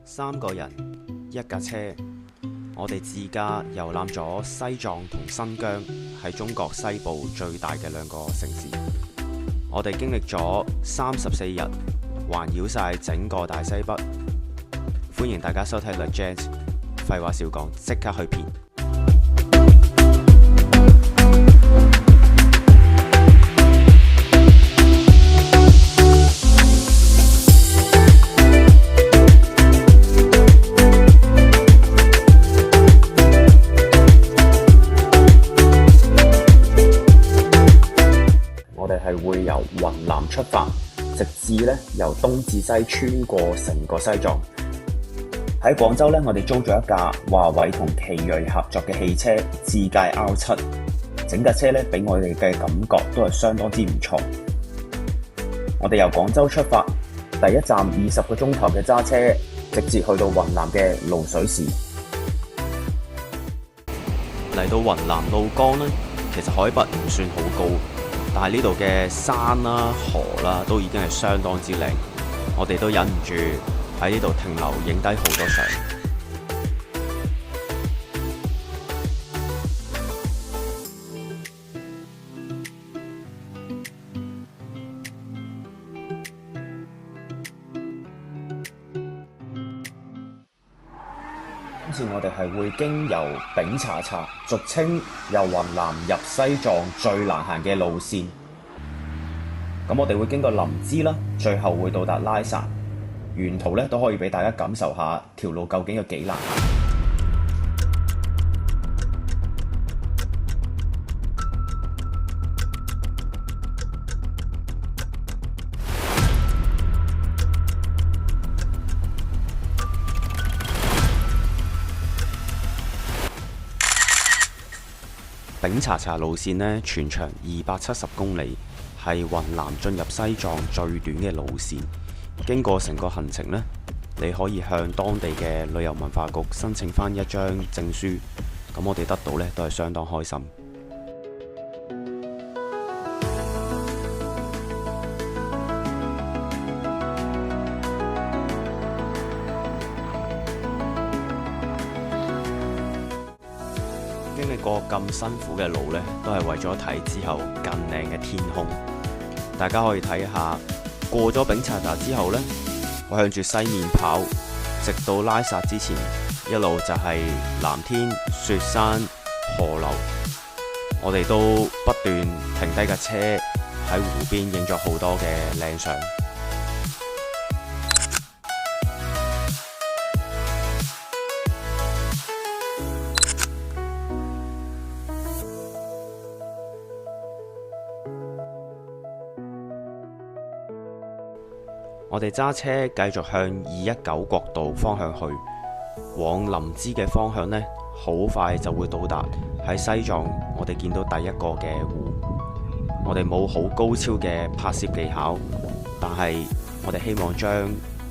3個人一架車，我哋自駕遊覽咗西藏同新疆，係中國西部最大嘅2個城市。我哋經歷咗34日，環繞晒整個大西北。歡迎大家收睇 Legend， 廢話少講，即刻去片。我哋係會由雲南出發，直至由東至西穿過成個西藏。喺廣州我哋租咗一架華為同奇瑞合作嘅汽車智界 R7， 整架車俾我哋嘅感覺都係相當之唔錯。我哋由廣州出發，第一站20個鐘頭嘅揸車，直接去到雲南嘅瀘水市。嚟到雲南怒江其實海拔唔算好高，但係呢度嘅山啦、河啦都已經係相當之靚，我哋都忍唔住喺呢度停留，影低好多相。今次我哋係會經由丙察察，俗稱由雲南入西藏最難行嘅路線。咁我哋會經過林芝啦，最後會到達拉薩。沿途都可以俾大家感受下條路究竟有幾難行。丙察察路線全長270公里，係雲南進入西藏最短嘅路線。經過成個行程你可以向當地嘅旅遊文化局申請返一張證書。咁我哋得到都係相當開心。經歷過咁辛苦嘅路都係為咗睇之後更靚嘅天空。大家可以睇下。過咗丙察察之後我向住西面跑，直到拉薩之前，一路就係藍天、雪山、河流。我哋都不斷停低架車喺湖邊影咗好多嘅靚相。我哋揸車繼續向219國道方向去，往林芝嘅方向好快就會到達喺西藏我哋見到第一個嘅湖。我哋冇好高超嘅拍攝技巧，但係我哋希望將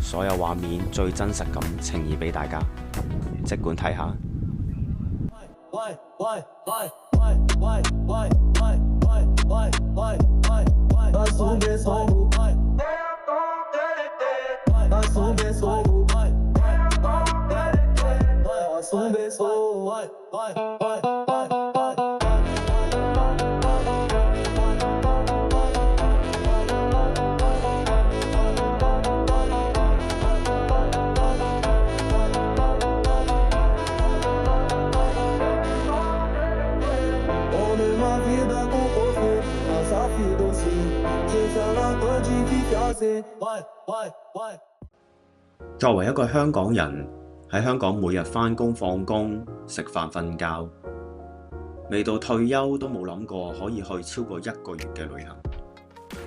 所有畫面最真實咁呈現俾大家，即管睇下。作為一個香港人，喺香港每日返工放工、食飯瞓覺，未到退休都冇諗過可以去超過1個月嘅旅行。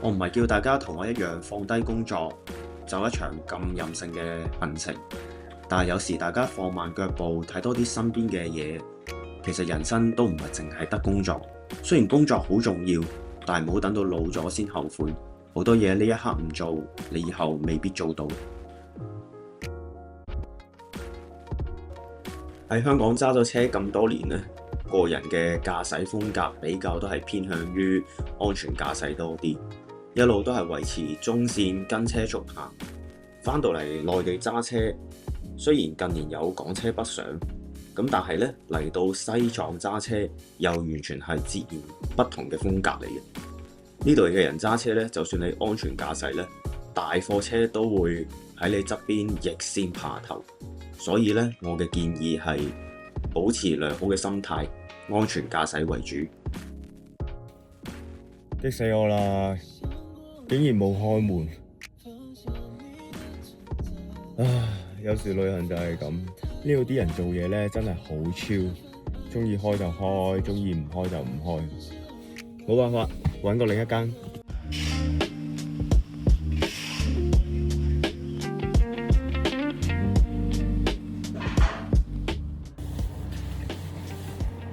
我唔係叫大家同我一樣放低工作，走一場咁任性嘅行程，但係有時大家放慢腳步，睇多啲身邊嘅嘢，其實人生都唔係淨係得工作。雖然工作好重要，但係唔好等到老咗先後悔。好多嘢呢一刻唔做，你以後未必做到。喺香港揸咗車咁多年個人嘅駕駛風格比較都係偏向於安全駕駛多啲，一路都係維持中線跟車速行。返到嚟內地揸車，雖然近年有港車北上，咁但係呢，嚟到西藏揸車又完全係截然不同嘅風格嚟嘅。呢度嘅人揸車呢，就算你安全駕駛呢，大貨車都會喺你側邊逆線爬頭。所以呢，我嘅建議係保持良好嘅心態，安全駕駛為主。激死我啦！竟然冇開門。唉，有時旅行就係咁，呢度啲人做嘢咧真係好超，中意開就開，中意唔開就唔開。冇辦法，揾個另一間。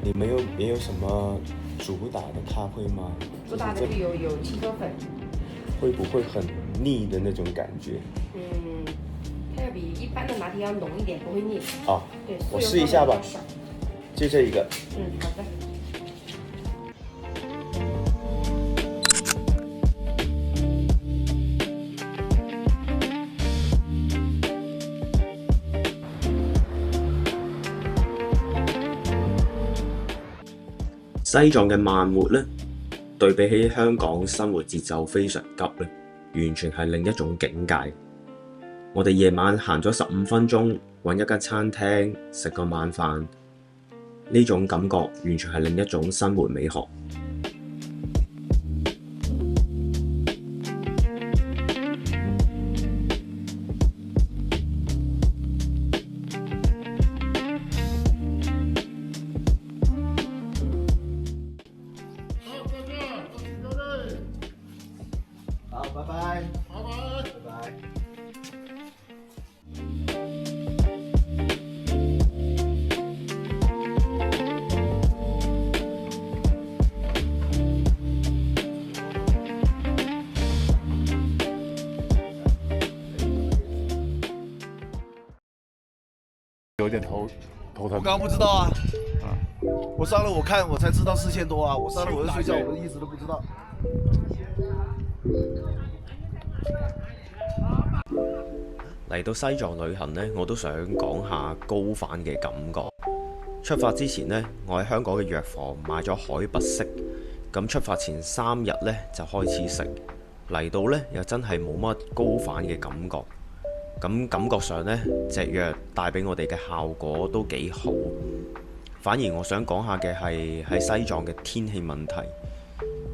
你們也有什麼主打的咖啡嗎？主打的有青州粉。會不會很膩的那種感覺？它要比一般的拿鐵要濃一點，不會膩。哦，對，我試一下吧。就這一個。好的。西藏嘅慢活呢，對比起香港生活節奏非常急呢，完全係另一種境界。我哋夜晚行咗15分鐘，揾一間餐廳食個晚飯，呢種感覺完全係另一種生活美學。好，拜拜，拜拜，拜拜。有點頭疼。我剛剛不知道啊，我上了我看我才知道4000多啊，我上了我就睡覺，我一直都不知道。嚟到西藏旅行呢，我都想講下高反嘅感覺。出發之前呢，我喺香港嘅藥房買咗海拔適，咁出發前3日呢，就開始食，嚟到呢，又真係冇乜高反嘅感覺。咁感覺上呢，隻藥帶俾我哋嘅效果都幾好。反而我想講下嘅係喺西藏嘅天氣問題，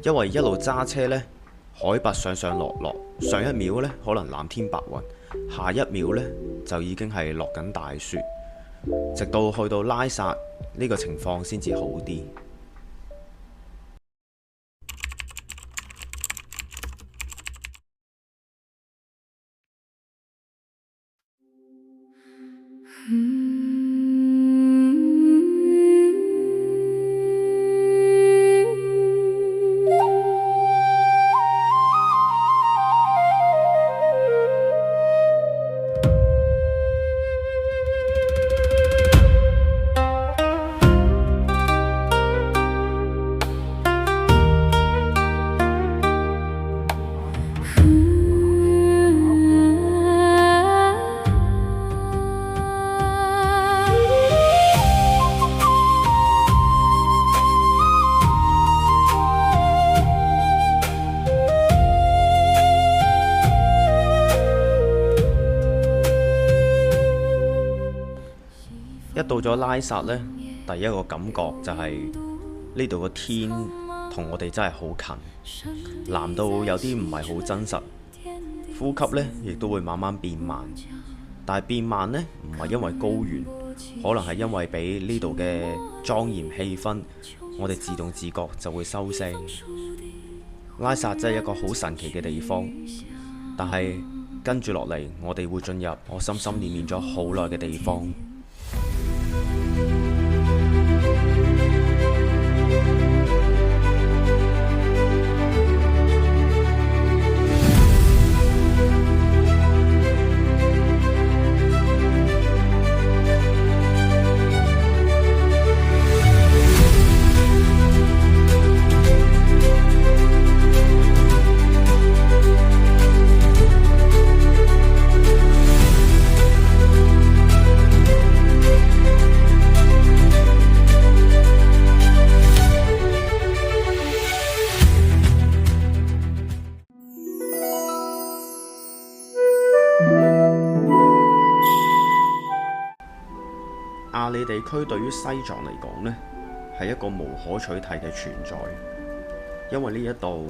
因為一路揸車呢，海拔上上落落，上一秒呢可能藍天白雲，下一秒呢就已經係落緊大雪，直到去到拉薩呢個情況先至好啲。一到咗拉薩呢，第一個感覺就係呢度個天同我哋真係好近，藍到有啲唔係好真實，呼吸呢亦都會慢慢變慢。但係變慢呢，唔係因為高原，可能係因為俾呢度嘅莊嚴氣氛，我哋自動自覺就會收聲。拉薩真係一個好神奇嘅地方，但係跟住落嚟，我哋會進入我心心念念咗好耐嘅地方。亞里地區對於西藏嚟講呢，係一個無可取替嘅存在，因為呢一度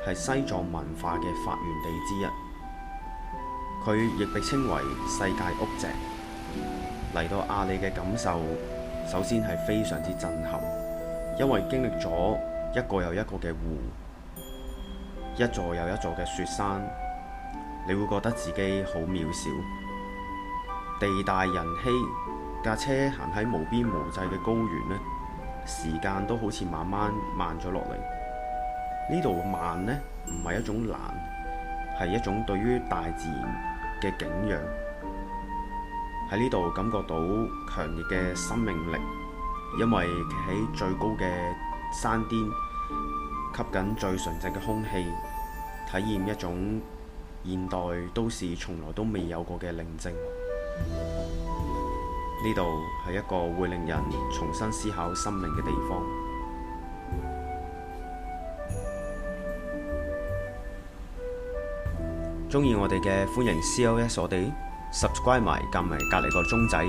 係西藏文化嘅發源地之一。佢亦被稱為世界屋脊。嚟到亞里嘅感受，首先係非常之震撼，因為經歷咗一個又一個嘅湖，一座又一座嘅雪山，你會覺得自己好渺小。地大人稀，架車行喺無邊無際嘅高原呢，時間都好似慢慢慢咗落嚟。呢度慢呢，唔係一種難，係一種對於大自然嘅敬仰。喺呢度感覺到強烈嘅生命力，因為企喺最高嘅山巔，吸緊最純淨嘅空氣，體驗一種現代都市從來都未有過嘅寧靜。呢度係一個會令人重新思考生命嘅地方。鍾意我哋嘅歡迎 CLS 我哋 subscribe 埋，撳埋隔離個鐘仔。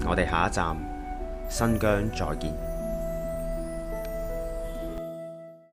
我哋下一站新疆再見。